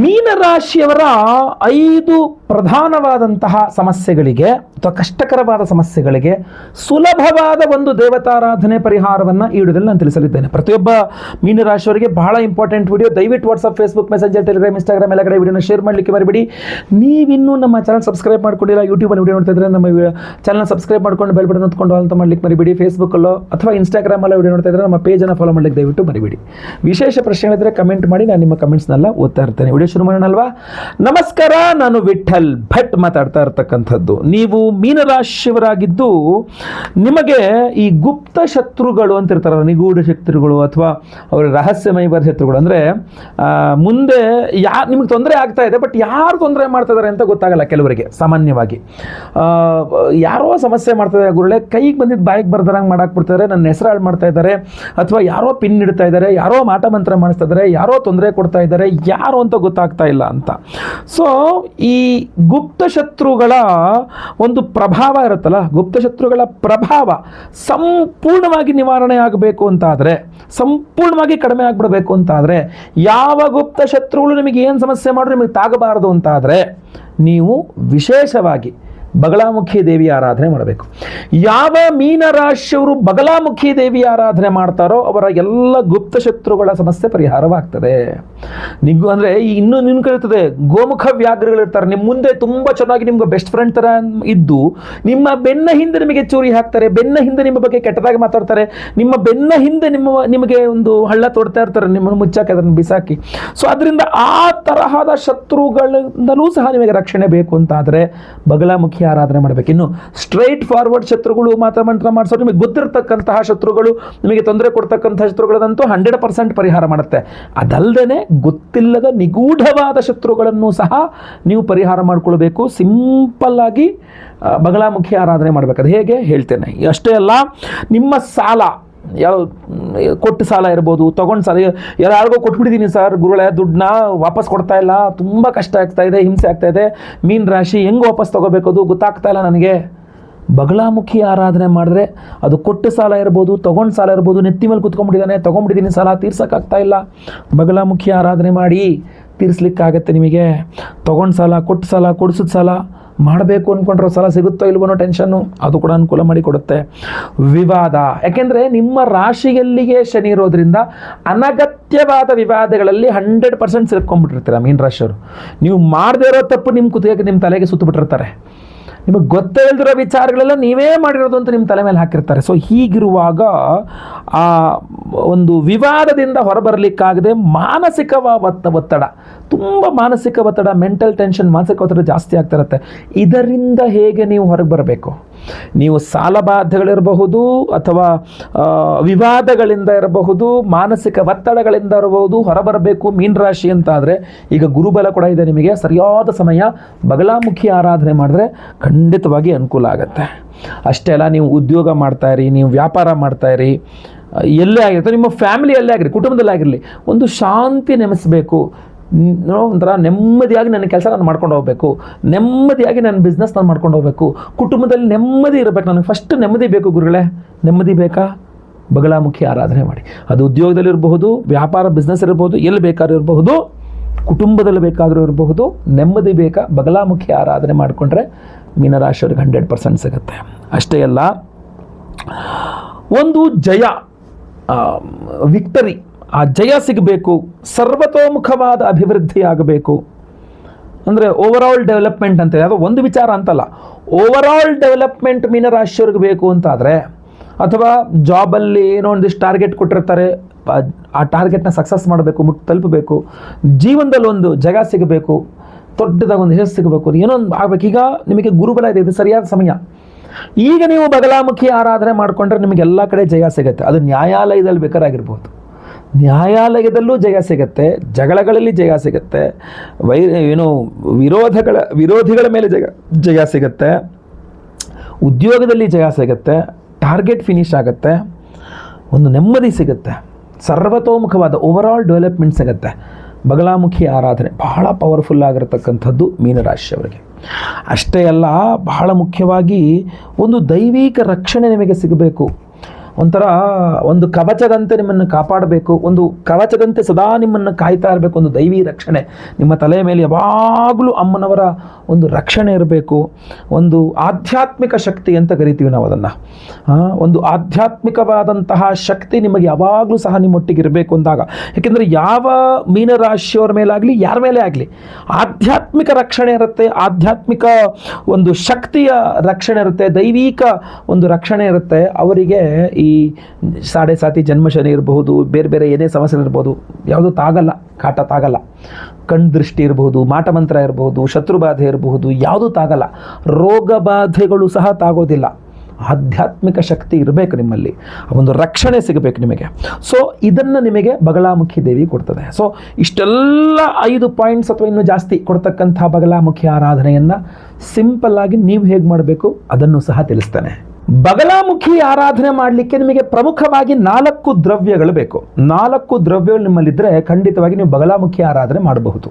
ಮೀನರಾಶಿಯವರ 5 ಪ್ರಧಾನವಾದಂತಹ ಸಮಸ್ಯೆಗಳಿಗೆ ಅಥವಾ ಕಷ್ಟಕರವಾದ ಸಮಸ್ಯೆಗಳಿಗೆ ಸುಲಭವಾದ ಒಂದು ದೇವತಾರಾಧನೆ ಪರಿಹಾರವನ್ನು ಈ ವಿಡಿಯೋದಲ್ಲಿ ನಾನು ತಿಳಿಸಲಿದ್ದೇನೆ. ಪ್ರತಿಯೊಬ್ಬ ಮೀನರಾಶಿಯವರಿಗೆ ಬಹಳ ಇಂಪಾರ್ಟೆಂಟ್ ವಿಡಿಯೋ. ದಯವಿಟ್ಟು WhatsApp, Facebook, messenger, Telegram, Instagram ಎಲ್ಲ ಕಡೆ ವಿಡಿಯೋನ ಶೇರ್ ಮಾಡಲಿಕ್ಕೆ ಮರಿಬೇಡಿ. ನೀವಿನ್ನೂ ನಮ್ಮ ಚಾನಲ್ ಸಬ್ಸ್ಕ್ರೈಬ್ ಮಾಡ್ಕೊಂಡಿಲ್ಲ, ಯೂಟ್ಯೂಬಲ್ಲಿ ವಿಡಿಯೋ ನೋಡ್ತಾ ಇದ್ರೆ ನಮ್ಮ ಚಾನಲ್ ಸಬ್ಸ್ಕ್ರೈಬ್ ಮಾಡ್ಕೊಂಡು ಬೆಲ್ ಬಟನ್ ಹೊತ್ಕೊಂಡು ಅಂತ ಮಾಡ್ಲಿಕ್ಕೆ ಮರಿಬೇಡಿ. ಫೇಸ್ಬುಕ್ಕಲ್ಲೋ ಅಥವಾ ಇನ್ಸ್ಟಾಗ್ರಾಮಲ್ಲೋ ವಿಡಿಯೋ ನೋಡ್ತಾ ಇದ್ರೆ ನಮ್ಮ ಪೇಜನ್ನು ಫಾಲೋ ಮಾಡ್ಲಿಕ್ಕೆ ದಯವಿಟ್ಟು ಮರಿಬೇಡಿ. ವಿಶೇಷ ಪ್ರಶ್ನೆಗಳಿದ್ರೆ ಕಮೆಂಟ್ ಮಾಡಿ, ನಾನು ನಿಮ್ಮ ಕಮೆಂಟ್ಸ್ನೆಲ್ಲ ಓದ್ತಾ ಇರ್ತೇನೆ. ವಿಡಿಯೋ ಶುರು ಮಾಡೋಣ ಅಲ್ವಾ? ನಮಸ್ಕಾರ, ನಾನು ವಿಠಲ್ ಭಟ್ ಮಾತಾಡ್ತಾ ಇರ್ತಕ್ಕಂಥದ್ದು. ನೀವು ಮೀನರಾಶಿಯವರಾಗಿದ್ದು ನಿಮಗೆ ಈ ಗುಪ್ತ ಶತ್ರುಗಳು ಅಂತ ಇರ್ತಾರಲ್ಲ, ನಿಗೂಢ ಶತ್ರುಗಳು ಅಥವಾ ಅವರ ರಹಸ್ಯಮಯವಾದ ಶತ್ರುಗಳು, ಅಂದರೆ ಮುಂದೆ ನಿಮಗೆ ತೊಂದರೆ ಆಗ್ತಾ ಇದೆ, ಬಟ್ ಯಾರು ತೊಂದರೆ ಮಾಡ್ತಾ ಇದ್ದಾರೆ ಅಂತ ಗೊತ್ತಾಗಲ್ಲ ಕೆಲವರಿಗೆ. ಸಾಮಾನ್ಯವಾಗಿ ಯಾರೋ ಸಮಸ್ಯೆ ಮಾಡ್ತಾ ಗುರುಳೆ, ಕೈಗೆ ಬಂದಿದ್ದು ಬಾಯಿಗೆ ಬರ್ದಾರಂಗೆ ಮಾಡಾಕ್ಬಿಡ್ತಾರೆ, ನನ್ನ ಹೆಸರು ಹಾಳು ಮಾಡ್ತಾ ಇದ್ದಾರೆ, ಅಥವಾ ಯಾರೋ ಪಿನ್ ಇಡ್ತಾ ಇದ್ದಾರೆ, ಯಾರೋ ಮಾಟ ಮಂತ್ರ ಮಾಡಿಸ್ತಾ ಇದ್ದಾರೆ, ಯಾರೋ ತೊಂದರೆ ಕೊಡ್ತಾ ಇದ್ದಾರೆ, ಯಾರು ಅಂತ ಗೊತ್ತಾಗ್ತಾ ಇಲ್ಲ ಅಂತ. ಸೊ ಈ ಗುಪ್ತ ಶತ್ರುಗಳ ಒಂದು ಪ್ರಭಾವ ಇರುತ್ತಲ್ಲ, ಗುಪ್ತ ಶತ್ರುಗಳ ಪ್ರಭಾವ ಸಂಪೂರ್ಣವಾಗಿ ನಿವಾರಣೆ ಆಗಬೇಕು ಅಂತಾದರೆ, ಸಂಪೂರ್ಣವಾಗಿ ಕಡಿಮೆ ಆಗಿಬಿಡಬೇಕು ಅಂತಾದರೆ, ಯಾವ ಗುಪ್ತ ಶತ್ರುಗಳು ನಿಮಗೆ ಏನು ಸಮಸ್ಯೆ ಮಾಡಿದ್ರು ನಿಮಗೆ ತಾಗಬಾರದು ಅಂತಾದರೆ, ನೀವು ವಿಶೇಷವಾಗಿ ಬಗಲಾಮುಖಿ ದೇವಿ ಆರಾಧನೆ ಮಾಡಬೇಕು. ಯಾವ ಮೀನರಾಶಿಯವರು ಬಗಲಾಮುಖಿ ದೇವಿ ಆರಾಧನೆ ಮಾಡ್ತಾರೋ ಅವರ ಎಲ್ಲ ಗುಪ್ತ ಶತ್ರುಗಳ ಸಮಸ್ಯೆ ಪರಿಹಾರವಾಗ್ತದೆ. ಅಂದರೆ ಇನ್ನೂ ನಿನ್ಕಿರ್ತದೆ, ಗೋಮುಖ ವ್ಯಾಘ್ರಗಳಿರ್ತಾರೆ ನಿಮ್ಮ ಮುಂದೆ ತುಂಬ ಚೆನ್ನಾಗಿ ನಿಮ್ಗೆ ಬೆಸ್ಟ್ ಫ್ರೆಂಡ್ ಥರ ಇದ್ದು ನಿಮ್ಮ ಬೆನ್ನ ಹಿಂದೆ ನಿಮಗೆ ಚೂರಿ ಹಾಕ್ತಾರೆ, ಬೆನ್ನ ಹಿಂದೆ ನಿಮ್ಮ ಬಗ್ಗೆ ಕೆಟ್ಟದಾಗಿ ಮಾತಾಡ್ತಾರೆ, ನಿಮ್ಮ ಬೆನ್ನ ಹಿಂದೆ ನಿಮಗೆ ಒಂದು ಹಳ್ಳ ತೋಡ್ತಾ ಇರ್ತಾರೆ, ನಿಮ್ಮನ್ನು ಮುಚ್ಚಾಕಿ ಅದನ್ನು ಬಿಸಾಕಿ. ಸೊ ಅದರಿಂದ ಆ ತರಹದ ಶತ್ರುಗಳಿಂದಲೂ ಸಹ ನಿಮಗೆ ರಕ್ಷಣೆ ಬೇಕು ಅಂತಾದರೆ ಬಗಲಾಮುಖಿ ಆರಾಧನೆ ಮಾಡಬೇಕು. ಇನ್ನು ಸ್ಟ್ರೈಟ್ ಫಾರ್ವರ್ಡ್ ಶತ್ರುಗಳು, ಮಾತ್ರ ಮಂತ್ರ ಮಾಡಿಸೋರು, ನಿಮಗೆ ಗೊತ್ತಿರತಕ್ಕಂತಹ ಶತ್ರುಗಳು, ನಿಮಗೆ ತೊಂದರೆ ಕೊಡ್ತಕ್ಕಂತಹ ಶತ್ರುಗಳದಂತೂ 100% ಪರಿಹಾರ ಮಾಡುತ್ತೆ. ಅದಲ್ಲದೆ ಗೊತ್ತಿಲ್ಲದ ನಿಗೂಢವಾದ ಶತ್ರುಗಳನ್ನು ಸಹ ನೀವು ಪರಿಹಾರ ಮಾಡ್ಕೊಳ್ಬೇಕು. ಸಿಂಪಲ್ ಆಗಿ ಬಗಲಾಮುಖಿ ಆರಾಧನೆ ಮಾಡಬೇಕು. ಅದು ಹೇಗೆ ಹೇಳ್ತೇನೆ. ಅಷ್ಟೇ ಅಲ್ಲ, ನಿಮ್ಮ ಸಾಲ, ಯಾವ ಕೊಟ್ಟು ಸಾಲ ಇರ್ಬೋದು, ತೊಗೊಂಡು ಸಾಲ, ಯಾರಿಗೋ ಕೊಟ್ಬಿಟ್ಟಿದ್ದೀನಿ ಸರ್ ಗುರುಗಳೇ, ದುಡ್ಡನ್ನ ವಾಪಸ್ ಕೊಡ್ತಾ ಇಲ್ಲ, ತುಂಬ ಕಷ್ಟ ಆಗ್ತಾ ಇದೆ, ಹಿಂಸೆ ಆಗ್ತಾ ಇದೆ, ಮೀನ ರಾಶಿ ಹೆಂಗೆ ವಾಪಸ್ ತೊಗೋಬೇಕು ಅದು ಗೊತ್ತಾಗ್ತಾ ಇಲ್ಲ ನನಗೆ. ಬಗಲಾಮುಖಿ ಆರಾಧನೆ ಮಾಡಿದ್ರೆ ಅದು ಕೊಟ್ಟು ಸಾಲ ಇರ್ಬೋದು, ತೊಗೊಂಡು ಸಾಲ ಇರ್ಬೋದು, ನೆತ್ತಿ ಮೇಲೆ ಕುತ್ಕೊಂಡ್ಬಿಟ್ಟಿದ್ದಾನೆ, ತೊಗೊಂಡ್ಬಿಟ್ಟಿದ್ದೀನಿ ಸಾಲ, ತೀರ್ಸೋಕ್ಕಾಗ್ತಾ ಇಲ್ಲ, ಬಗಲಾಮುಖಿ ಆರಾಧನೆ ಮಾಡಿ ತೀರಿಸ್ಲಿಕ್ಕಾಗತ್ತೆ ನಿಮಗೆ. ತೊಗೊಂಡು ಸಾಲ, ಕೊಟ್ಟು ಸಾಲ, ಕೊಡಿಸಿದ ಸಾಲ, ಮಾಡಬೇಕು ಅಂದ್ಕೊಂಡ್ರೆ ಸಾಲ ಸಿಗುತ್ತೋ ಇಲ್ವೋ ಅನ್ನೋ ಟೆನ್ಷನ್ನು, ಅದು ಕೂಡ ಅನುಕೂಲ ಮಾಡಿ ಕೊಡುತ್ತೆ. ವಿವಾದ, ಯಾಕೆಂದರೆ ನಿಮ್ಮ ರಾಶಿಯಲ್ಲಿಗೆ ಶನಿ ಇರೋದ್ರಿಂದ ಅನಗತ್ಯವಾದ ವಿವಾದಗಳಲ್ಲಿ 100% ಸೇರ್ಕೊಂಡ್ಬಿಟ್ಟಿರ್ತೀರ ಮೀನ ರಾಶಿಯವರು. ನೀವು ಮಾಡದೇ ಇರೋ ತಪ್ಪು ನಿಮ್ಮ ಕುತ್ತಿಗೆ, ನಿಮ್ಮ ತಲೆಗೆ ಸುತ್ತಬಿಟ್ಟಿರ್ತಾರೆ. ನಿಮಗೆ ಗೊತ್ತೇ ಇಲ್ದಿರೋ ವಿಚಾರಗಳೆಲ್ಲ ನೀವೇ ಮಾಡಿರೋದು ಅಂತ ನಿಮ್ಮ ತಲೆ ಮೇಲೆ ಹಾಕಿರ್ತಾರೆ. ಸೊ ಹೀಗಿರುವಾಗ ಆ ಒಂದು ವಿವಾದದಿಂದ ಹೊರಬರಲಿಕ್ಕಾಗದೆ ಮಾನಸಿಕವಾದ ಒತ್ತಡ, ತುಂಬ ಮಾನಸಿಕ ಒತ್ತಡ, ಮೆಂಟಲ್ ಟೆನ್ಷನ್, ಮಾನಸಿಕ ಒತ್ತಡ ಜಾಸ್ತಿ ಆಗ್ತಾ ಇರುತ್ತೆ. ಇದರಿಂದ ಹೇಗೆ ನೀವು ಹೊರಗೆ ಬರಬೇಕು? ನೀವು ಸಾಲಬಾಧೆಗಳಿರಬಹುದು, ಅಥವಾ ವಿವಾದಗಳಿಂದ ಇರಬಹುದು, ಮಾನಸಿಕ ಒತ್ತಡಗಳಿಂದ ಇರಬಹುದು, ಹೊರಬರಬೇಕು ಮೀನರಾಶಿ ಅಂತ ಆದರೆ ಈಗ ಗುರುಬಲ ಕೂಡ ಇದೆ ನಿಮಗೆ. ಸರಿಯಾದ ಸಮಯ ಬಗಲಾಮುಖಿ ಆರಾಧನೆ ಮಾಡಿದ್ರೆ ಖಂಡಿತವಾಗಿ ಅನುಕೂಲ ಆಗುತ್ತೆ. ಅಷ್ಟೇ ಅಲ್ಲ, ನೀವು ಉದ್ಯೋಗ ಮಾಡ್ತಾಯಿರಿ, ನೀವು ವ್ಯಾಪಾರ ಮಾಡ್ತಾಯಿರಿ, ಎಲ್ಲೇ ಆಗಿರುತ್ತೆ, ನಿಮ್ಮ ಫ್ಯಾಮಿಲಿಯಲ್ಲೇ ಆಗಿರಲಿ, ಕುಟುಂಬದಲ್ಲೇ ಆಗಿರಲಿ, ಒಂದು ಶಾಂತಿ ನೆಲೆಸಬೇಕು. ಒಂಥರ ನೆಮ್ಮದಿಯಾಗಿ ನನ್ನ ಕೆಲಸ ನಾನು ಮಾಡ್ಕೊಂಡು ಹೋಗಬೇಕು, ನೆಮ್ಮದಿಯಾಗಿ ನನ್ನ ಬಿಸ್ನೆಸ್ ನಾನು ಮಾಡ್ಕೊಂಡು ಹೋಗಬೇಕು, ಕುಟುಂಬದಲ್ಲಿ ನೆಮ್ಮದಿ ಇರಬೇಕು. ನನಗೆ ಫಸ್ಟ್ ನೆಮ್ಮದಿ ಬೇಕು ಗುರುಗಳೇ. ನೆಮ್ಮದಿ ಬೇಕಾ? ಬಗಲಾಮುಖಿ ಆರಾಧನೆ ಮಾಡಿ. ಅದು ಉದ್ಯೋಗದಲ್ಲಿರಬಹುದು, ವ್ಯಾಪಾರ ಬಿಸ್ನೆಸ್ ಇರಬಹುದು, ಎಲ್ಲಿ ಬೇಕಾದ್ರೂ ಇರಬಹುದು, ಕುಟುಂಬದಲ್ಲಿ ಬೇಕಾದರೂ ಇರಬಹುದು. ನೆಮ್ಮದಿ ಬೇಕಾ? ಬಗಲಾಮುಖಿ ಆರಾಧನೆ ಮಾಡಿಕೊಂಡ್ರೆ ಮೀನರಾಶಿಯವ್ರಿಗೆ 100% ಸಿಗುತ್ತೆ. ಅಷ್ಟೇ ಅಲ್ಲ, ಒಂದು ಜಯ, ವಿಕ್ಟರಿ, ಆ ಜಯ ಸಿಗಬೇಕು, ಸರ್ವತೋಮುಖವಾದ ಅಭಿವೃದ್ಧಿ ಆಗಬೇಕು. ಅಂದರೆ ಓವರಾಲ್ ಡೆವಲಪ್ಮೆಂಟ್ ಅಂತ, ಯಾವುದೋ ಒಂದು ವಿಚಾರ ಅಂತಲ್ಲ, ಓವರಾಲ್ ಡೆವಲಪ್ಮೆಂಟ್ ಮೀನರಾಶಿಯವ್ರಿಗೆ ಬೇಕು ಅಂತಾದರೆ, ಅಥವಾ ಜಾಬಲ್ಲಿ ಏನೋ ಒಂದಿಷ್ಟು ಟಾರ್ಗೆಟ್ ಕೊಟ್ಟಿರ್ತಾರೆ, ಆ ಟಾರ್ಗೆಟ್ನ ಸಕ್ಸಸ್ ಮಾಡಬೇಕು, ತಲುಪಬೇಕು, ಜೀವನದಲ್ಲಿ ಒಂದು ಜಗ ಸಿಗಬೇಕು, ದೊಡ್ಡದಾಗ ಒಂದು ಹೆಸರು ಸಿಗಬೇಕು, ಏನೋ ಒಂದು ಆಗಬೇಕು. ಈಗ ನಿಮಗೆ ಗುರುಬಲ ಇದೆ, ಇದು ಸರಿಯಾದ ಸಮಯ. ಈಗ ನೀವು ಬಗಲಾಮುಖಿ ಆರಾಧನೆ ಮಾಡಿಕೊಂಡ್ರೆ ನಿಮಗೆಲ್ಲ ಕಡೆ ಜಯ ಸಿಗುತ್ತೆ. ಅದು ನ್ಯಾಯಾಲಯದಲ್ಲಿ ಬೇಕಾರಾಗಿರ್ಬೋದು, ನ್ಯಾಯಾಲಯದಲ್ಲೂ ಜಯ ಸಿಗುತ್ತೆ, ಜಗಳಗಳಲ್ಲಿ ಜಯ ಸಿಗುತ್ತೆ, ವಿರೋಧಿಗಳ ಮೇಲೆ ಜಯ ಸಿಗುತ್ತೆ, ಉದ್ಯೋಗದಲ್ಲಿ ಜಯ ಸಿಗುತ್ತೆ, ಟಾರ್ಗೆಟ್ ಫಿನಿಶ್ ಆಗುತ್ತೆ, ಒಂದು ನೆಮ್ಮದಿ ಸಿಗುತ್ತೆ, ಸರ್ವತೋಮುಖವಾದ ಓವರಾಲ್ ಡೆವಲಪ್ಮೆಂಟ್ ಸಿಗುತ್ತೆ. ಬಗಲಾಮುಖಿ ಆರಾಧನೆ ಬಹಳ ಪವರ್ಫುಲ್ ಆಗಿರತಕ್ಕಂಥದ್ದು ಮೀನರಾಶಿಯವರಿಗೆ. ಅಷ್ಟೇ ಅಲ್ಲ, ಬಹಳ ಮುಖ್ಯವಾಗಿ ಒಂದು ದೈವಿಕ ರಕ್ಷಣೆ ನಿಮಗೆ ಸಿಗಬೇಕು. ಒಂಥರ ಒಂದು ಕವಚದಂತೆ ನಿಮ್ಮನ್ನು ಕಾಪಾಡಬೇಕು, ಒಂದು ಕವಚದಂತೆ ಸದಾ ನಿಮ್ಮನ್ನು ಕಾಯ್ತಾ ಇರಬೇಕು, ಒಂದು ದೈವಿ ರಕ್ಷಣೆ ನಿಮ್ಮ ತಲೆಯ ಮೇಲೆ ಯಾವಾಗಲೂ ಅಮ್ಮನವರ ಒಂದು ರಕ್ಷಣೆ ಇರಬೇಕು. ಒಂದು ಆಧ್ಯಾತ್ಮಿಕ ಶಕ್ತಿ ಅಂತ ಕರಿತೀವಿ ನಾವು ಅದನ್ನು. ಒಂದು ಆಧ್ಯಾತ್ಮಿಕವಾದಂತಹ ಶಕ್ತಿ ನಿಮಗೆ ಯಾವಾಗಲೂ ಸಹ ನಿಮ್ಮೊಟ್ಟಿಗೆ ಇರಬೇಕು ಅಂದಾಗ, ಯಾಕೆಂದರೆ ಯಾವ ಮೀನರಾಶಿಯವರ ಮೇಲಾಗಲಿ ಯಾರ ಮೇಲೆ ಆಗಲಿ ಆಧ್ಯಾತ್ಮಿಕ ರಕ್ಷಣೆ ಇರುತ್ತೆ, ಆಧ್ಯಾತ್ಮಿಕ ಒಂದು ಶಕ್ತಿಯ ರಕ್ಷಣೆ ಇರುತ್ತೆ, ದೈವಿಕ ಒಂದು ರಕ್ಷಣೆ ಇರುತ್ತೆ. ಅವರಿಗೆ ಈ ಸಾಡೆ ಸಾತಿ ಜನ್ಮ ಶನಿ ಇರಬಹುದು, ಬೇರೆ ಬೇರೆ ಏನೇ ಸಮಸ್ಯೆ ಇರ್ಬೋದು, ಯಾವುದೂ ತಾಗಲ್ಲ, ಕಾಟ ತಾಗಲ್ಲ. ಕಣ್ ದೃಷ್ಟಿ ಇರಬಹುದು, ಮಾಟಮಂತ್ರ ಇರಬಹುದು, ಶತ್ರುಬಾಧೆ ಇರಬಹುದು, ಯಾವುದೂ ತಾಗಲ್ಲ. ರೋಗ ಬಾಧೆಗಳು ಸಹ ತಾಗೋದಿಲ್ಲ. ಆಧ್ಯಾತ್ಮಿಕ ಶಕ್ತಿ ಇರಬೇಕು ನಿಮ್ಮಲ್ಲಿ, ಒಂದು ರಕ್ಷಣೆ ಸಿಗಬೇಕು ನಿಮಗೆ. ಸೊ ಇದನ್ನು ನಿಮಗೆ ಬಗಲಾಮುಖಿ ದೇವಿ ಕೊಡ್ತದೆ. ಸೊ ಇಷ್ಟೆಲ್ಲ 5 ಪಾಯಿಂಟ್ಸ್ ಅಥವಾ ಇನ್ನೂ ಜಾಸ್ತಿ ಕೊಡ್ತಕ್ಕಂಥ ಬಗಲಾಮುಖಿ ಆರಾಧನೆಯನ್ನು ಸಿಂಪಲ್ ಆಗಿ ನೀವು ಹೇಗೆ ಮಾಡಬೇಕು ಅದನ್ನು ಸಹ ತಿಳಿಸ್ತೇನೆ. ಬಗಲಾಮುಖಿ ಆರಾಧನೆ ಮಾಡಲಿಕ್ಕೆ ನಿಮಗೆ ಪ್ರಮುಖವಾಗಿ 4 ದ್ರವ್ಯಗಳು ಬೇಕು. 4 ದ್ರವ್ಯಗಳು ನಿಮ್ಮಲ್ಲಿದ್ದರೆ ಖಂಡಿತವಾಗಿ ನೀವು ಬಗಲಾಮುಖಿ ಆರಾಧನೆ ಮಾಡಬಹುದು.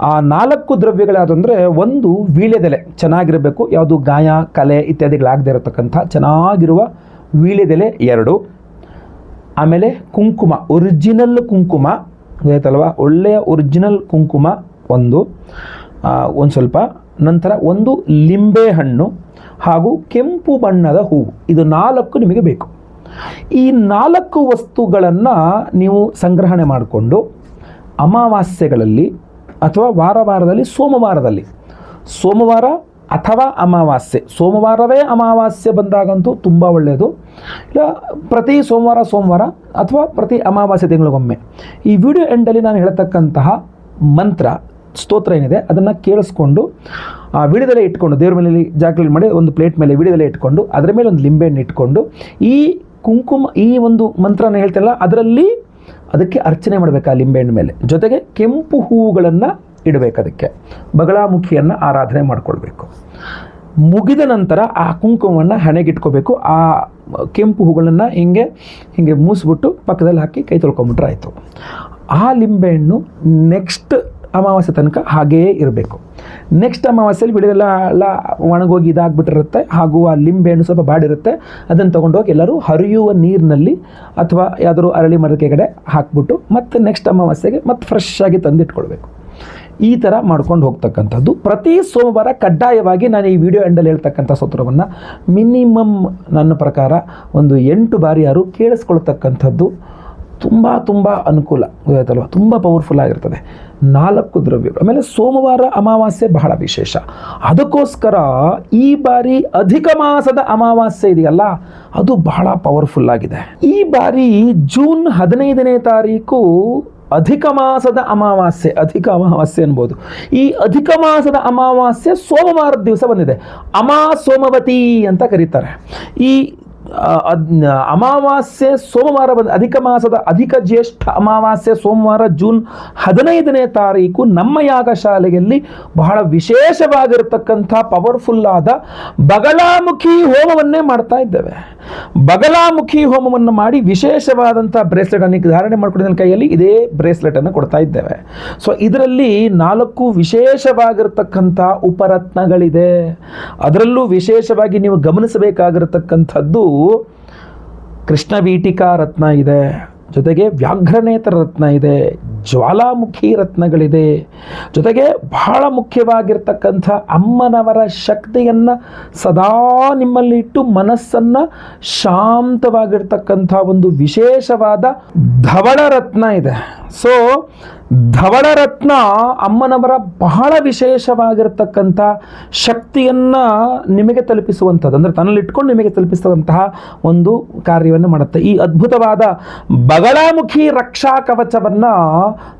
ಆ 4 ದ್ರವ್ಯಗಳು ಯಾವುದಂದರೆ, ಒಂದು ವೀಳ್ಯದೆಲೆ ಚೆನ್ನಾಗಿರಬೇಕು, ಯಾವುದು ಗಾಯ ಕಲೆ ಇತ್ಯಾದಿಗಳಾಗದೇ ಇರತಕ್ಕಂಥ ಚೆನ್ನಾಗಿರುವ ವೀಳ್ಯದೆಲೆ 2. ಆಮೇಲೆ ಕುಂಕುಮ, ಒರಿಜಿನಲ್ ಕುಂಕುಮ ಗೊತ್ತಾಯ್ತಲ್ವ, ಒಳ್ಳೆಯ ಒರಿಜಿನಲ್ ಕುಂಕುಮ ಒಂದು ಸ್ವಲ್ಪ. ನಂತರ ಒಂದು ಲಿಂಬೆ ಹಣ್ಣು ಹಾಗೂ ಕೆಂಪು ಬಣ್ಣದ ಹೂವು. ಇದು 4 ನಿಮಗೆ ಬೇಕು. ಈ 4 ವಸ್ತುಗಳನ್ನು ನೀವು ಸಂಗ್ರಹಣೆ ಮಾಡಿಕೊಂಡು ಅಮಾವಾಸ್ಯೆಗಳಲ್ಲಿ ಅಥವಾ ವಾರದಲ್ಲಿ ಸೋಮವಾರ ಅಥವಾ ಅಮಾವಾಸ್ಯೆ, ಸೋಮವಾರವೇ ಅಮಾವಾಸ್ಯೆ ಬಂದಾಗಂತೂ ತುಂಬ ಒಳ್ಳೆಯದು. ಇಲ್ಲ ಪ್ರತಿ ಸೋಮವಾರ ಅಥವಾ ಪ್ರತಿ ಅಮಾವಾಸ್ಯೆ ತಿಂಗಳಿಗೊಮ್ಮೆ ಈ ವಿಡಿಯೋ ಎಂಡಲ್ಲಿ ನಾನು ಹೇಳ್ತಕ್ಕಂತಹ ಮಂತ್ರ ಸ್ತೋತ್ರ ಏನಿದೆ ಅದನ್ನು ಕೇಳಿಸ್ಕೊಂಡು ವಿಡಿಯೋದಲ್ಲೇ ಇಟ್ಕೊಂಡು, ದೇವ್ರ ಮೇಲೆ ಜಾಗಲಿ ಮಾಡಿ ಒಂದು ಪ್ಲೇಟ್ ಮೇಲೆ ವಿಡಿಯೋದಲ್ಲೇ ಇಟ್ಕೊಂಡು ಅದರ ಮೇಲೆ ಒಂದು ಲಿಂಬೆಹಣ್ಣು ಇಟ್ಕೊಂಡು ಈ ಕುಂಕುಮ, ಈ ಒಂದು ಮಂತ್ರನ ಹೇಳ್ತಿಲ್ಲ ಅದರಲ್ಲಿ ಅದಕ್ಕೆ ಅರ್ಚನೆ ಮಾಡಬೇಕು ಆ ಲಿಂಬೆಹಣ್ಣು ಮೇಲೆ. ಜೊತೆಗೆ ಕೆಂಪು ಹೂವುಗಳನ್ನು ಇಡಬೇಕು, ಅದಕ್ಕೆ ಬಗಲಾಮುಖಿಯನ್ನು ಆರಾಧನೆ ಮಾಡಿಕೊಳ್ಬೇಕು. ಮುಗಿದ ನಂತರ ಆ ಕುಂಕುಮವನ್ನು ಹಣೆಗಿಟ್ಕೋಬೇಕು. ಆ ಕೆಂಪು ಹೂಗಳನ್ನು ಹಿಂಗೆ ಮೂಸಿಬಿಟ್ಟು ಪಕ್ಕದಲ್ಲಿ ಹಾಕಿ ಕೈ ತೊಳ್ಕೊಂಬಿಟ್ರೆ ಆಯಿತು. ಆ ಲಿಂಬೆಹಣ್ಣು ನೆಕ್ಸ್ಟ್ ಅಮಾವಾಸ್ಯೆ ತನಕ ಹಾಗೇ ಇರಬೇಕು. ನೆಕ್ಸ್ಟ್ ಅಮಾವಾಸ್ಯೆಯಲ್ಲಿ ಬಿಡಿದೆಲ್ಲ ಒಣಗೋಗಿ ಇದಾಗ್ಬಿಟ್ಟಿರುತ್ತೆ, ಹಾಗೂ ಆ ಲಿಂಬೆಹಣ್ಣು ಸ್ವಲ್ಪ ಬಾಡಿರುತ್ತೆ. ಅದನ್ನು ತೊಗೊಂಡೋಗಿ ಎಲ್ಲರೂ ಹರಿಯುವ ನೀರಿನಲ್ಲಿ ಅಥವಾ ಯಾವುದಾದ್ರು ಅರಳಿ ಮರದ ಕೆಳಗಡೆ ಹಾಕ್ಬಿಟ್ಟು ಮತ್ತೆ ನೆಕ್ಸ್ಟ್ ಅಮಾವಾಸ್ಯೆಗೆ ಮತ್ತೆ ಫ್ರೆಶ್ ಆಗಿ ತಂದಿಟ್ಕೊಳ್ಬೇಕು. ಈ ಥರ ಮಾಡ್ಕೊಂಡು ಹೋಗ್ತಕ್ಕಂಥದ್ದು. ಪ್ರತಿ ಸೋಮವಾರ ಕಡ್ಡಾಯವಾಗಿ ನಾನು ಈ ವಿಡಿಯೋ ಎಂಡಲ್ಲಿ ಹೇಳ್ತಕ್ಕಂಥ ಸ್ತೋತ್ರವನ್ನು ಮಿನಿಮಮ್ ನನ್ನ ಪ್ರಕಾರ ಒಂದು 8 ಬಾರಿ ಯಾರು ಕೇಳಿಸ್ಕೊಳ್ತಕ್ಕಂಥದ್ದು ತುಂಬ ಅನುಕೂಲ ಗೊತ್ತಾಯ್ತಲ್ವ, ತುಂಬ ಪವರ್ಫುಲ್ ಆಗಿರ್ತದೆ. 4 ದ್ರವ್ಯಗಳು. ಆಮೇಲೆ ಸೋಮವಾರ ಅಮಾವಾಸ್ಯೆ ಬಹಳ ವಿಶೇಷ. ಅದಕ್ಕೋಸ್ಕರ ಈ ಬಾರಿ ಅಧಿಕ ಮಾಸದ ಅಮಾವಾಸ್ಯೆ ಇದೆಯಲ್ಲ ಅದು ಬಹಳ ಪವರ್ಫುಲ್ ಆಗಿದೆ. ಈ ಬಾರಿ ಜೂನ್ 15ನೇ ತಾರೀಕು ಅಧಿಕ ಮಾಸದ ಅಮಾವಾಸ್ಯೆ, ಅಧಿಕ ಅಮಾವಾಸ್ಯೆ ಅನ್ಬೋದು. ಈ ಅಧಿಕ ಮಾಸದ ಅಮಾವಾಸ್ಯೆ ಸೋಮವಾರದ ದಿವಸ ಬಂದಿದೆ. ಸೋಮವತಿ ಅಂತ ಕರೀತಾರೆ. ಈ ಅಮಾವಾಸ್ಯೆ ಸೋಮವಾರ ಬಂದ ಅಧಿಕ ಮಾಸದ ಅಧಿಕ ಜ್ಯೇಷ್ಠ ಅಮಾವಾಸ್ಯೆ ಸೋಮವಾರ ಜೂನ್ 15ನೇ ತಾರೀಕು ನಮ್ಮ ಯಾಗಶಾಲೆಯಲ್ಲಿ ಬಹಳ ವಿಶೇಷವಾಗಿರತಕ್ಕಂಥ ಪವರ್ಫುಲ್ ಆದ ಬಗಲಾಮುಖಿ ಹೋಮವನ್ನೇ ಮಾಡ್ತಾ ಇದ್ದೇವೆ. ಬಗಲಾಮುಖಿ ಹೋಮವನ್ನು ಮಾಡಿ ವಿಶೇಷವಾದಂಥ ಬ್ರೇಸ್ಲೆಟನ್ನು ಧಾರಣೆ ಮಾಡಿಕೊಂಡು ನನ್ನ ಕೈಯಲ್ಲಿ ಇದೇ ಬ್ರೇಸ್ಲೆಟನ್ನು ಕೊಡ್ತಾ ಇದ್ದೇವೆ. ಸೊ ಇದರಲ್ಲಿ 4 ವಿಶೇಷವಾಗಿರತಕ್ಕಂಥ ಉಪರತ್ನಗಳಿದೆ. ಅದರಲ್ಲೂ ವಿಶೇಷವಾಗಿ ನೀವು ಗಮನಿಸಬೇಕಾಗಿರತಕ್ಕಂಥದ್ದು ಕೃಷ್ಣವೀಟಿಕಾ ರತ್ನ ಇದೆ, ಜೊತೆಗೆ ವ್ಯಾಘ್ರನೇತ್ರ ರತ್ನ ಇದೆ, ಜ್ವಾಲಾಮುಖಿ ರತ್ನಗಳಿದೆ, ಜೊತೆಗೆ ಬಹಳ ಮುಖ್ಯವಾಗಿರ್ತಕ್ಕಂಥ ಅಮ್ಮನವರ ಶಕ್ತಿಯನ್ನು ಸದಾ ನಿಮ್ಮಲ್ಲಿ ಇಟ್ಟು ಮನಸ್ಸನ್ನು ಶಾಂತವಾಗಿರ್ತಕ್ಕಂಥ ಒಂದು ವಿಶೇಷವಾದ ಧವಳ ರತ್ನ ಇದೆ. ಸೊ ಧವಳರತ್ನ ಅಮ್ಮನವರ ಬಹಳ ವಿಶೇಷವಾಗಿರತಕ್ಕಂಥ ಶಕ್ತಿಯನ್ನು ನಿಮಗೆ ತಲುಪಿಸುವಂಥದ್ದು, ಅಂದರೆ ತನ್ನಲ್ಲಿಟ್ಕೊಂಡು ನಿಮಗೆ ತಲುಪಿಸುವಂತಹ ಒಂದು ಕಾರ್ಯವನ್ನು ಮಾಡುತ್ತೆ. ಈ ಅದ್ಭುತವಾದ ಬಗಲಾಮುಖಿ ರಕ್ಷಾ ಕವಚವನ್ನು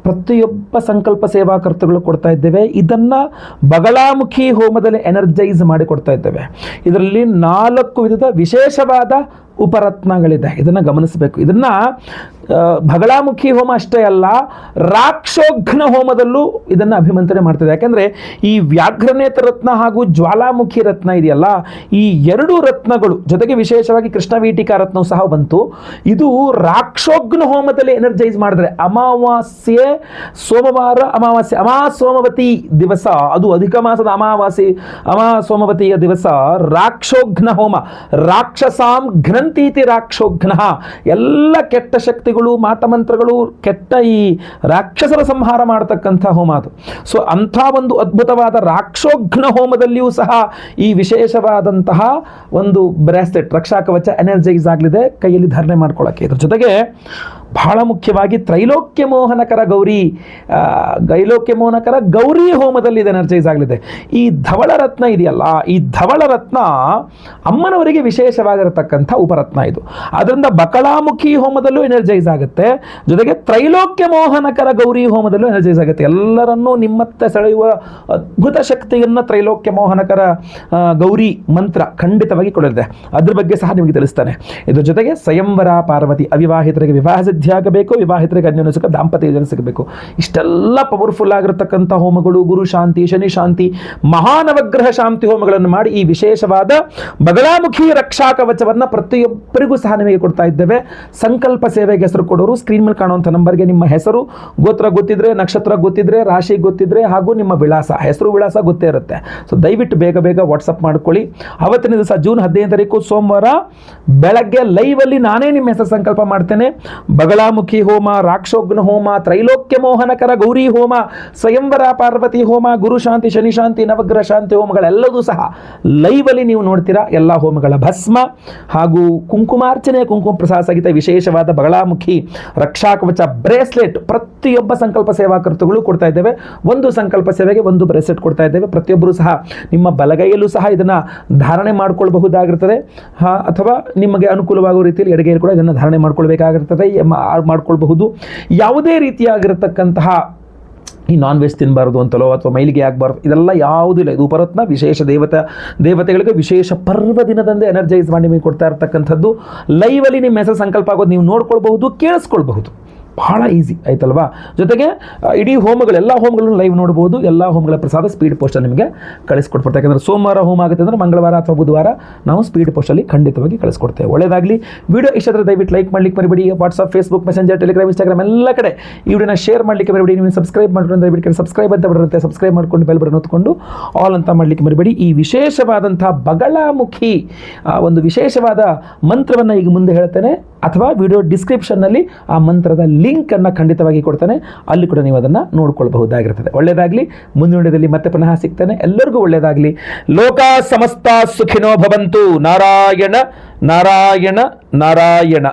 ಪ್ರತಿಯೊಬ್ಬ ಸಂಕಲ್ಪ ಸೇವಾಕರ್ತೃಗಳು ಕೊಡ್ತಾ ಇದ್ದೇವೆ. ಇದನ್ನು ಬಗಲಾಮುಖಿ ಹೋಮದಲ್ಲಿ ಎನರ್ಜೈಸ್ ಮಾಡಿ ಕೊಡ್ತಾ ಇದ್ದೇವೆ. ಇದರಲ್ಲಿ 4 ವಿಧದ ವಿಶೇಷವಾದ ಉಪರತ್ನಗಳಿದೆ, ಇದನ್ನು ಗಮನಿಸಬೇಕು. ಇದನ್ನು ಬಗಲಾಮುಖಿ ಹೋಮ ಅಷ್ಟೇ ಅಲ್ಲ, ರಾಕ್ಷೋಘ್ನ ಹೋಮದಲ್ಲೂ ಇದನ್ನು ಅಭಿಮಂತ್ರಣೆ ಮಾಡ್ತಿದೆ. ಯಾಕೆಂದರೆ ಈ ವ್ಯಾಘ್ರನೇತ್ರ ರತ್ನ ಹಾಗೂ ಜ್ವಾಲಾಮುಖಿ ರತ್ನ ಇದೆಯಲ್ಲ, ಈ 2 ರತ್ನಗಳು ಜೊತೆಗೆ ವಿಶೇಷವಾಗಿ ಕೃಷ್ಣವೀಟಿಕಾ ರತ್ನವು ಸಹ ಬಂತು. ಇದು ರಾಕ್ಷೋಘ್ನ ಹೋಮದಲ್ಲಿ ಎನರ್ಜೈಸ್ ಮಾಡಿದ್ರೆ ಅಮಾವಾಸ್ಯೆ ಸೋಮವಾರ ಅಮಾವಾಸ್ಯೆ ಸೋಮವತಿ ದಿವಸ, ಅದು ಅಧಿಕ ಮಾಸದ ಅಮಾವಾಸ್ಯೆ ಸೋಮವತಿಯ ದಿವಸ ರಾಕ್ಷೋಘ್ನ ಹೋಮ, ರಾಕ್ಷಸಾಂ ಘ್ನಂತ ಹನಂತೀತಿ ರಾಕ್ಷೋಘ್ನ, ಎಲ್ಲ ಕೆಟ್ಟ ಶಕ್ತಿಗಳು ಮಾಟಮಂತ್ರಗಳು ಕೆಟ್ಟ ಈ ರಾಕ್ಷಸರ ಸಂಹಾರ ಮಾಡತಕ್ಕಂಥ ಹೋಮ ಅದು. ಸೊ ಅಂಥ ಒಂದು ಅದ್ಭುತವಾದ ರಾಕ್ಷೋಘ್ನ ಹೋಮದಲ್ಲಿಯೂ ಸಹ ಈ ವಿಶೇಷವಾದಂತಹ ಒಂದು ಬ್ರಾಸ್ಲೆಟ್ ರಕ್ಷಾ ಕವಚ ಎನರ್ಜೈಸ್ ಆಗಲಿದೆ ಕೈಯಲ್ಲಿ ಧಾರಣೆ ಮಾಡ್ಕೊಳ್ಳೋಕ್ಕೆ. ಇದ್ರ ಜೊತೆಗೆ ಬಹಳ ಮುಖ್ಯವಾಗಿ ತ್ರೈಲೋಕ್ಯ ಮೋಹನಕರ ಗೌರಿ ಹೋಮದಲ್ಲಿ ಇದು ಎನರ್ಜೈಸ್ ಆಗಲಿದೆ. ಈ ಧವಳ ರತ್ನ ಇದೆಯಲ್ಲ, ಈ ಧವಳ ರತ್ನ ಅಮ್ಮನವರಿಗೆ ವಿಶೇಷವಾಗಿರತಕ್ಕಂಥ ಉಪರತ್ನ ಇದು. ಅದರಿಂದ ಬಕಳಾಮುಖಿ ಹೋಮದಲ್ಲೂ ಎನರ್ಜೈಸ್ ಆಗುತ್ತೆ, ಜೊತೆಗೆ ತ್ರೈಲೋಕ್ಯ ಮೋಹನಕರ ಗೌರಿ ಹೋಮದಲ್ಲೂ ಎನರ್ಜೈಸ್ ಆಗುತ್ತೆ. ಎಲ್ಲರನ್ನೂ ನಿಮ್ಮತ್ತೆ ಸೆಳೆಯುವ ಅದ್ಭುತ ಶಕ್ತಿಯನ್ನು ತ್ರೈಲೋಕ್ಯ ಮೋಹನಕರ ಗೌರಿ ಮಂತ್ರ ಖಂಡಿತವಾಗಿ ಕೊಡಲಿದೆ. ಅದ್ರ ಬಗ್ಗೆ ಸಹ ನಿಮಗೆ ತಿಳಿಸ್ತಾನೆ. ಇದ್ರ ಜೊತೆಗೆ ಸ್ವಯಂವರ ಪಾರ್ವತಿ, ಅವಿವಾಹಿತರಿಗೆ ವಿವಾಹ ಸಿದ್ಧಿ ಆಗಬೇಕು, ವಿವಾಹಿತರಿಗೆ ಅನ್ಯೋನ್ಯ ಸುಖ ದಾಂಪತ್ಯ ಯೋಜನೆ ಸಿಗಬೇಕು. ಇಷ್ಟೆಲ್ಲ ಪವರ್ಫುಲ್ ಆಗಿರತಕ್ಕಂಥ ಹೋಮಗಳು, ಗುರು ಶಾಂತಿ, ಶನಿ ಶಾಂತಿ, ಮಹಾನವಗ್ರಹ ಶಾಂತಿ ಹೋಮಗಳನ್ನು ಮಾಡಿ ಈ ವಿಶೇಷವಾದ ಬಗಲಾಮುಖಿ ರಕ್ಷಾ ಕವಚವನ್ನು ಪ್ರತಿಯೊಬ್ಬರಿಗೂ ಸಹ ನಿಮಗೆ ಕೊಡ್ತಾ ಇದ್ದೇವೆ. ಸಂಕಲ್ಪ ಸೇವೆಗೆ ಹೆಸರು ಕೊಡೋರು ಸ್ಕ್ರೀನ್ ಮೇಲೆ ಕಾಣುವಂಥ ನಂಬರ್ಗೆ ನಿಮ್ಮ ಹೆಸರು, ಗೋತ್ರ ಗೊತ್ತಿದ್ರೆ, ನಕ್ಷತ್ರ ಗೊತ್ತಿದ್ರೆ, ರಾಶಿ ಗೊತ್ತಿದ್ರೆ ಹಾಗೂ ನಿಮ್ಮ ವಿಳಾಸ, ಹೆಸರು ವಿಳಾಸ ಗೊತ್ತೇ ಇರುತ್ತೆ. ಸೊ ದಯವಿಟ್ಟು ಬೇಗ ವಾಟ್ಸಪ್ ಮಾಡ್ಕೊಳ್ಳಿ. ಅವತ್ತಿನ ದಿವಸ ಜೂನ್ 15 ತಾರೀಕು ಸೋಮವಾರ ಬೆಳಗ್ಗೆ ಲೈವಲ್ಲಿ ನಾನೇ ನಿಮ್ಮ ಹೆಸರು ಸಂಕಲ್ಪ ಮಾಡ್ತೇನೆ. ಬಗಲಾಮುಖಿ ಹೋಮ, ರಾಕ್ಷೋಘ್ನ ಹೋಮ, ತ್ರೈಲೋಕ್ಯ ಮೋಹನಕರ ಗೌರಿ ಹೋಮ, ಸ್ವಯಂವರ ಪಾರ್ವತಿ ಹೋಮ, ಗುರು ಶಾಂತಿ, ಶನಿ ಶಾಂತಿ, ನವಗ್ರಹ ಶಾಂತಿ ಹೋಮಗಳೆಲ್ಲದೂ ಸಹ ಲೈವಲ್ಲಿ ನೀವು ನೋಡ್ತೀರಾ. ಎಲ್ಲ ಹೋಮಗಳ ಭಸ್ಮ ಹಾಗೂ ಕುಂಕುಮಾರ್ಚನೆ, ಕುಂಕುಮ ಪ್ರಸಾದ ಸಹಿತ ವಿಶೇಷವಾದ ಬಗಲಾಮುಖಿ ರಕ್ಷಾ ಕವಚ ಬ್ರೇಸ್ಲೆಟ್ ಪ್ರತಿಯೊಬ್ಬ ಸಂಕಲ್ಪ ಸೇವಾಕರ್ತಗಳು ಕೊಡ್ತಾ ಇದ್ದೇವೆ. ಒಂದು ಸಂಕಲ್ಪ ಸೇವೆಗೆ ಒಂದು ಬ್ರೇಸ್ಲೆಟ್ ಕೊಡ್ತಾ ಇದ್ದೇವೆ. ಪ್ರತಿಯೊಬ್ಬರು ಸಹ ನಿಮ್ಮ ಬಲಗೈಯಲ್ಲೂ ಸಹ ಇದನ್ನು ಧಾರಣೆ ಮಾಡಿಕೊಳ್ಳಬಹುದಾಗಿರ್ತದೆ, ಅಥವಾ ನಿಮಗೆ ಅನುಕೂಲವಾಗುವ ರೀತಿಯಲ್ಲಿ ಎಡಗೈಯಲ್ಲಿ ಕೂಡ ಇದನ್ನು ಧಾರಣೆ ಮಾಡ್ಕೊಳ್ಬೇಕಾಗಿರ್ತದೆ, ಮಾಡ್ಕೊಳ್ಬಹುದು. ಯಾವುದೇ ರೀತಿಯಾಗಿರತಕ್ಕಂತಹ ಈ ನಾನ್ ವೆಜ್ ತಿನ್ನಬಾರ್ದು ಅಂತಲೋ ಅಥವಾ ಮೈಲಿಗೆ ಆಗಬಾರ್ದು, ಇದೆಲ್ಲ ಯಾವುದೂ ಇಲ್ಲ. ಇದು ಉಪರತ್ನ ವಿಶೇಷ ದೇವತೆಗಳಿಗೆ ವಿಶೇಷ ಪರ್ವ ದಿನದಂದೇ ಎನರ್ಜೈಸ್ ಮಾಡಿ ನಿಮಗೆ ಕೊಡ್ತಾ ಇರ್ತಕ್ಕಂಥದ್ದು. ಲೈವಲ್ಲಿ ನಿಮ್ಮ ಹೆಸರು ಸಂಕಲ್ಪ ಆಗೋದು ನೀವು ನೋಡ್ಕೊಳ್ಬಹುದು, ಕೇಳಿಸ್ಕೊಳ್ಬಹುದು. ಬಹಳ ಈಸಿ ಆಯ್ತಲ್ವಾ. ಜೊತೆಗೆ ಇಡೀ ಹೋಮಗಳೆಲ್ಲ ಹೋಮಗಳನ್ನು ಲೈವ್ ನೋಡ್ಬೋದು. ಎಲ್ಲ ಹೋಮಗಳ ಪ್ರಸಾದ ಸ್ಪೀಡ್ ಪೋಸ್ಟಲ್ಲಿ ನಿಮಗೆ ಕಳಿಸ್ಕೊಡ್ತಾರೆ. ಯಾಕಂದರೆ ಸೋಮವಾರ ಹೋಮ ಆಗುತ್ತೆ ಅಂದರೆ ಮಂಗಳವಾರ ಅಥವಾ ಬುಧವಾರ ನಾವು ಸ್ಪೀಡ್ ಪೋಸ್ಟಲ್ಲಿ ಖಂಡಿತವಾಗಿ ಕಳಿಸ್ಕೊಡ್ತೇವೆ. ಒಳ್ಳೆಯದಾಗಲಿ. ವಿಡಿಯೋ ಇಷ್ಟ ಆದರೆ ದಯವಿಟ್ಟು ಲೈಕ್ ಮಾಡಲಿಕ್ಕೆ ಮರಿಬೇಡಿ. WhatsApp, Facebook, messenger, Telegram, Instagram ಎಲ್ಲ ಕಡೆ ಈ ವಿಡಿಯೋನ ಶೇರ್ ಮಾಡಲಿಕ್ಕೆ ಮರಿಬೇಡಿ. ನೀವು ಸಬ್ಸ್ಕ್ರೈಬ್ ಮಾಡ್ಕೊಂಡು ದಯವಿಟ್ಟು ಸಬ್ಸ್ಕ್ರೈಬ್ ಅಂತ ಬರುತ್ತೆ, ಸಬ್ಸ್ಕ್ರೈಬ್ ಮಾಡ್ಕೊಂಡು ಬೆಲ್ ಬಟನ್ ಹೊತ್ಕೊಂಡು ಆಲ್ ಅಂತ ಮಾಡಲಿಕ್ಕೆ ಮರಿಬೇಡಿ. ಈ ವಿಶೇಷವಾದಂಥ ಬಗಲಾಮುಖಿ ಒಂದು ವಿಶೇಷವಾದ ಮಂತ್ರವನ್ನು ಈಗ ಮುಂದೆ ಹೇಳ್ತೇನೆ, ಅಥವಾ ವಿಡಿಯೋ ಡಿಸ್ಕ್ರಿಪ್ಷನ್ನಲ್ಲಿ ಆ ಮಂತ್ರದ ಲಿಂಕನ್ನು ಖಂಡಿತವಾಗಿ ಕೊಡ್ತಾನೆ, ಅಲ್ಲಿ ಕೂಡ ನೀವು ಅದನ್ನು ನೋಡ್ಕೊಳ್ಬಹುದಾಗಿರ್ತದೆ. ಒಳ್ಳೆಯದಾಗಲಿ. ಮುಂದಿನ ವಿಡಿಯೋದಲ್ಲಿ ಮತ್ತೆ ಪುನಃ ಸಿಗ್ತಾನೆ. ಎಲ್ಲರಿಗೂ ಒಳ್ಳೆಯದಾಗಲಿ. ಲೋಕ ಸಮಸ್ತ ಸುಖಿನೋ ಭವಂತು. ನಾರಾಯಣ ನಾರಾಯಣ ನಾರಾಯಣ.